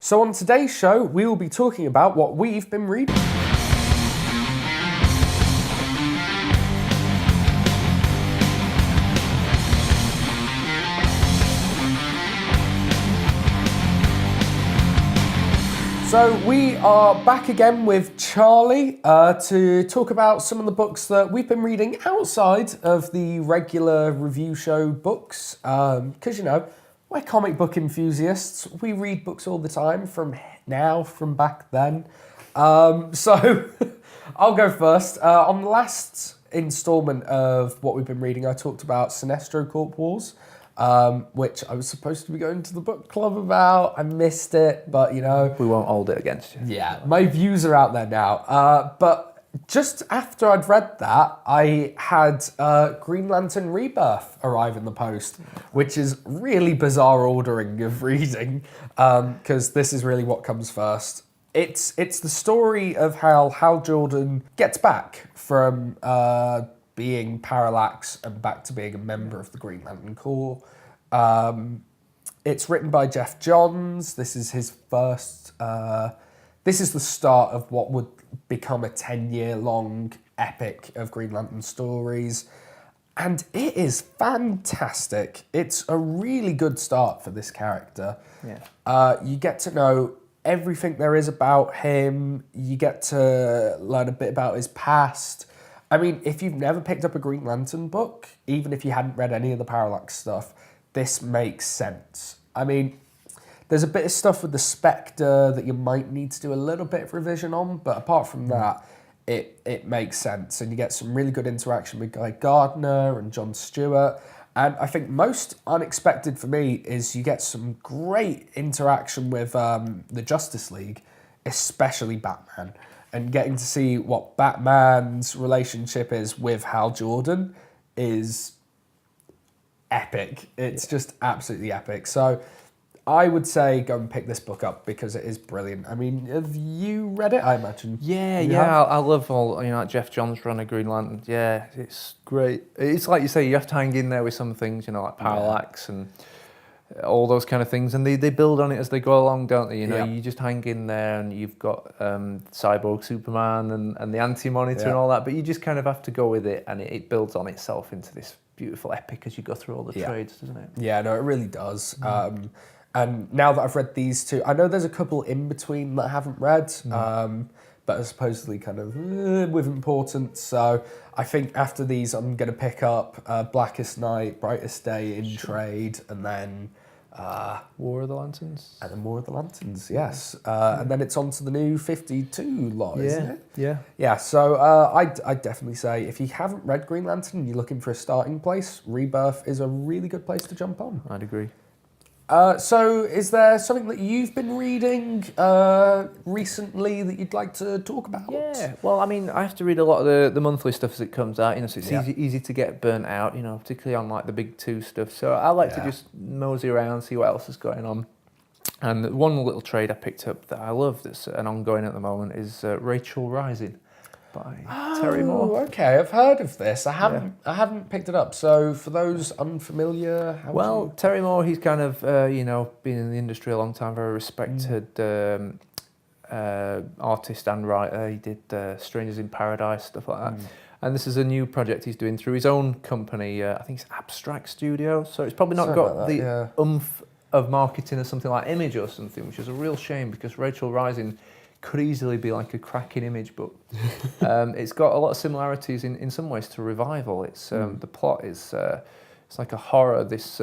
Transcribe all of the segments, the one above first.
So on today's show, we will be talking about what we've been reading. So we are back again with Charlie to talk about some of the books that we've been reading outside of the regular review show books. Because, we're comic book enthusiasts. We read books all the time, from back then. So I'll go first. On the last instalment of what we've been reading, I talked about Sinestro Corp Wars, which I was supposed to be going to the book club about. I missed it, but We won't hold it against you. Yeah, my views are out there now. But just after I'd read that, I had Green Lantern Rebirth arrive in the post, which is really bizarre ordering of reading, because this is really what comes first. It's the story of how Hal Jordan gets back from being Parallax and back to being a member of the Green Lantern Corps. It's written by Jeff Johns. This is his first... this is the start of what would become a 10-year-long epic of Green Lantern stories. And it is fantastic. It's a really good start for this character. Yeah. You get to know everything there is about him. You get to learn a bit about his past. I mean, if you've never picked up a Green Lantern book, even if you hadn't read any of the Parallax stuff, this makes sense. I mean, there's a bit of stuff with the Spectre that you might need to do a little bit of revision on, but apart from that, it makes sense. And you get some really good interaction with Guy Gardner and John Stewart. And I think most unexpected for me is you get some great interaction with the Justice League, especially Batman. And getting to see what Batman's relationship is with Hal Jordan is epic. It's just absolutely epic. So I would say go and pick this book up because it is brilliant. I mean, have you read it, I imagine? Yeah. I love all, like Jeff Johns' run of Green Lantern. Yeah, it's great. It's like you say, you have to hang in there with some things, like Parallax and all those kind of things. And they build on it as they go along, don't they? You just hang in there and you've got Cyborg Superman and the Anti-Monitor and all that, but you just kind of have to go with it, and it builds on itself into this beautiful epic as you go through all the trades, doesn't it? Yeah, no, it really does. And now that I've read these two, I know there's a couple in between that I haven't read, but are supposedly kind of with importance. So I think after these, I'm going to pick up Blackest Night, Brightest Day in trade, and then... War of the Lanterns? And then War of the Lanterns, yes. And then it's on to the new 52 lot, isn't it? Yeah. Yeah, so I'd definitely say if you haven't read Green Lantern and you're looking for a starting place, Rebirth is a really good place to jump on. I'd agree. So is there something that you've been reading recently that you'd like to talk about? Yeah, well, I mean, I have to read a lot of the monthly stuff as it comes out, so it's easy to get burnt out, particularly on like the big two stuff. So I like to just mosey around, see what else is going on. And one little trade I picked up that I love that's an ongoing at the moment is Rachel Rising by Terry Moore. Okay, I've heard of this. I haven't picked it up. So for those unfamiliar, Terry Moore, he's kind of been in the industry a long time, very respected artist and writer. He did Strangers in Paradise, stuff like that. And this is a new project he's doing through his own company. I think it's Abstract Studio. So it's probably not got the oomph of marketing as something like Image or something, which is a real shame because Rachel Rising could easily be like a cracking Image book. It's got a lot of similarities in some ways to Revival. It's the plot is it's like a horror. This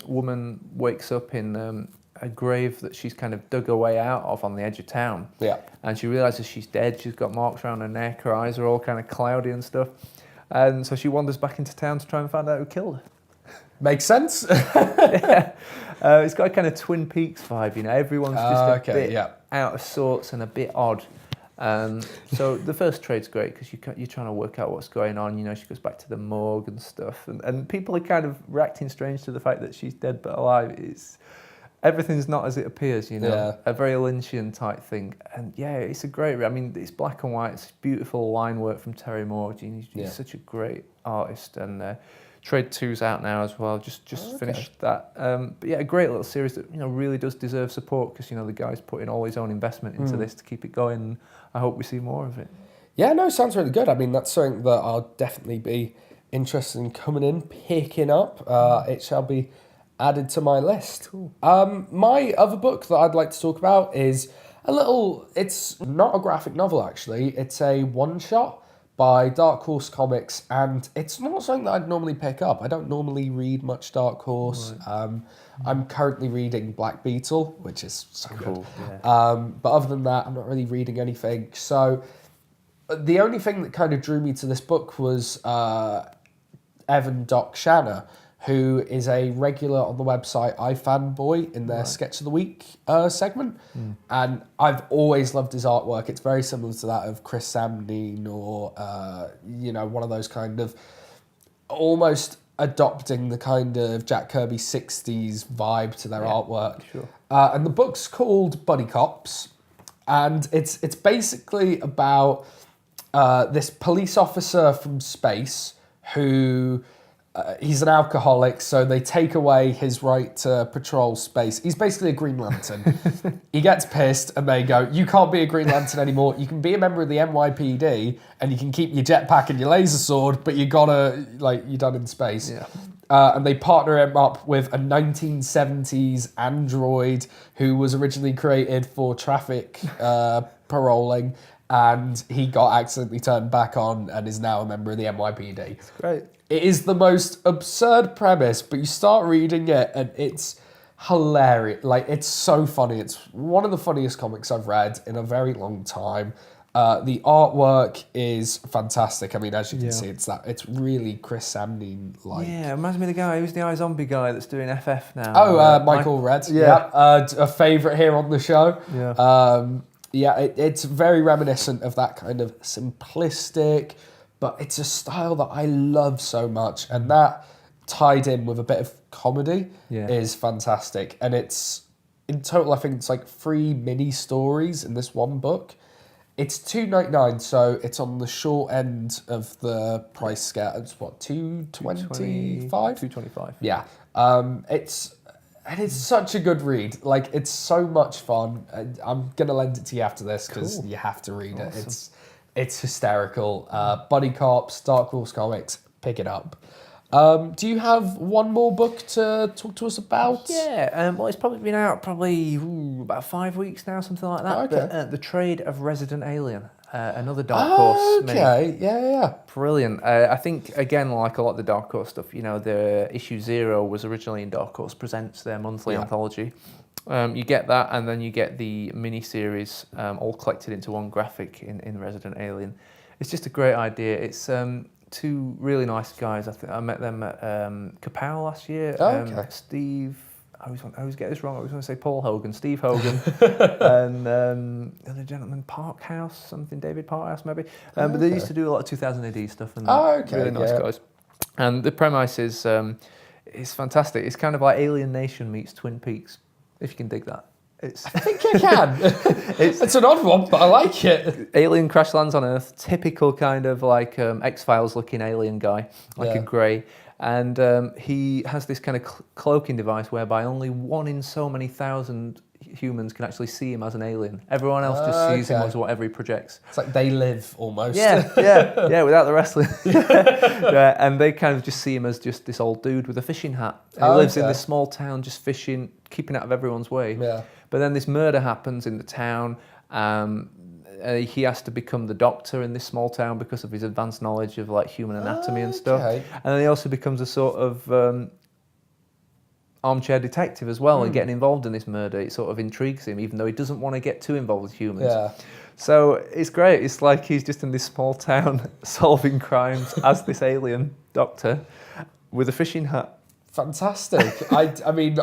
woman wakes up in a grave that she's kind of dug her way out of on the edge of town. Yeah. And she realises she's dead. She's got marks around her neck. Her eyes are all kind of cloudy and stuff. And so she wanders back into town to try and find out who killed her. Makes sense. It's got a kind of Twin Peaks vibe, Everyone's just a bit out of sorts and a bit odd. So the first trade's great because you're trying to work out what's going on. She goes back to the morgue and stuff, and people are kind of reacting strange to the fact that she's dead but alive. Everything's not as it appears, a very Lynchian type thing. And it's a great. I mean, it's black and white. It's beautiful line work from Terry Moore. He's such a great artist, and Trade 2's out now as well. Just finished that. But yeah, a great little series that really does deserve support because the guy's put in all his own investment into this to keep it going. I hope we see more of it. Yeah, no, sounds really good. I mean, that's something that I'll definitely be interested in coming in, picking up. It shall be added to my list. Cool. My other book that I'd like to talk about is it's not a graphic novel actually, it's a one-shot by Dark Horse Comics, and it's not something that I'd normally pick up. I don't normally read much Dark Horse. Right. I'm currently reading Black Beetle, which is so cool. Good. Yeah. But other than that, I'm not really reading anything. So the only thing that kind of drew me to this book was Evan Doc Shanna, who is a regular on the website iFanboy in their Sketch of the Week segment. And I've always loved his artwork. It's very similar to that of Chris Samneen or, one of those kind of almost adopting the kind of Jack Kirby 60s vibe to their artwork. Sure. And the book's called Buddy Cops. And it's basically about this police officer from space who... he's an alcoholic, so they take away his right to patrol space. He's basically a Green Lantern. He gets pissed and they go, you can't be a Green Lantern anymore. You can be a member of the NYPD and you can keep your jetpack and your laser sword, but you're done in space. Yeah. And they partner him up with a 1970s android who was originally created for traffic paroling, and he got accidentally turned back on and is now a member of the NYPD. It's great. It is the most absurd premise, but you start reading it and it's hilarious. Like, it's so funny. It's one of the funniest comics I've read in a very long time. The artwork is fantastic. I mean, as you can see, it's really Chris Samneen-like. Yeah, reminds me of the guy who's the iZombie guy that's doing FF now. Oh, Michael Red. Yeah. A favourite here on the show. Yeah. It's very reminiscent of that kind of simplistic, but it's a style that I love so much, and that tied in with a bit of comedy is fantastic. And it's, in total, I think it's like 3 mini stories in this one book. It's $2.99, so it's on the short end of the price scale. It's what, $2.25? $2.25. Yeah. It's such a good read. Like, it's so much fun. I'm gonna lend it to you after this because you have to read it. It's hysterical. Buddy Cops, Dark Horse Comics, pick it up. Do you have one more book to talk to us about? Yeah, well, it's probably been out about 5 weeks now, something like that. Okay. But, The Trade of Resident Alien, another Dark Horse mini. Okay, yeah. Brilliant. I think, again, like a lot of the Dark Horse stuff, the issue 0 was originally in Dark Horse Presents, their monthly anthology. You get that, and then you get the mini-series all collected into one graphic in Resident Alien. It's just a great idea. It's 2 really nice guys. I met them at Kapow last year. Steve, I always get this wrong. I was going to say Paul Hogan, Steve Hogan, and the other gentleman, David Parkhouse maybe. But they used to do a lot of 2000 AD stuff, and really nice guys. And the premise is fantastic. It's kind of like Alien Nation meets Twin Peaks, if you can dig that. I think I can. It's an odd one, but I like it. Alien crash lands on Earth, typical kind of like X-Files looking alien guy, like a grey. And he has this kind of cloaking device whereby only 1 in so many thousand humans can actually see him as an alien. Everyone else just sees him as whatever he projects. It's like They Live, almost. Yeah, without the wrestling. And they kind of just see him as just this old dude with a fishing hat. And he lives in this small town just fishing, keeping out of everyone's way. Yeah. But then this murder happens in the town. He has to become the doctor in this small town because of his advanced knowledge of like human anatomy and stuff. And then he also becomes a sort of armchair detective as well, and getting involved in this murder. It sort of intrigues him, even though he doesn't want to get too involved with humans. Yeah. So it's great. It's like he's just in this small town solving crimes as this alien doctor with a fishing hat. Fantastic. I mean,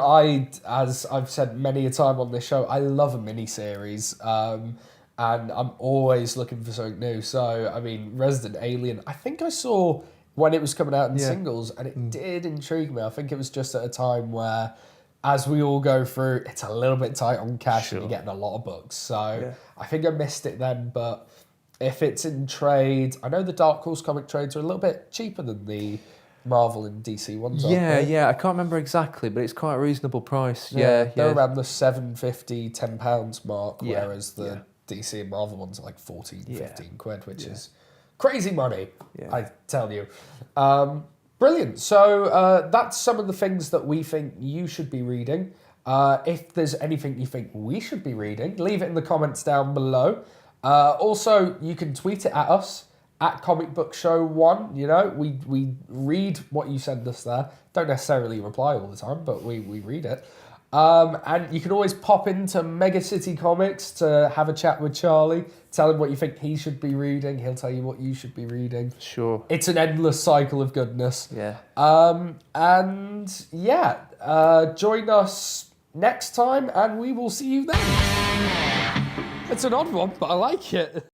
as I've said many a time on this show, I love a mini-series, and I'm always looking for something new. So, I mean, Resident Alien, I think I saw when it was coming out in singles, and it did intrigue me. I think it was just at a time where, as we all go through, it's a little bit tight on cash and you're getting a lot of books. So I think I missed it then, but if it's in trade, I know the Dark Horse comic trades are a little bit cheaper than the Marvel and DC ones. Yeah. I can't remember exactly, but it's quite a reasonable price. They're around the £7.50, £10 mark, whereas the DC and Marvel ones are like 14, 15 quid, which is crazy money, I tell you. Brilliant. So that's some of the things that we think you should be reading. If there's anything you think we should be reading, leave it in the comments down below. Also, you can tweet it at us, at Comic Book Show 1. You know, we read what you send us there. Don't necessarily reply all the time, but we read it. And you can always pop into Mega City Comics to have a chat with Charlie. Tell him what you think he should be reading. He'll tell you what you should be reading. Sure. It's an endless cycle of goodness. Yeah. Join us next time, and we will see you then. It's an odd one, but I like it.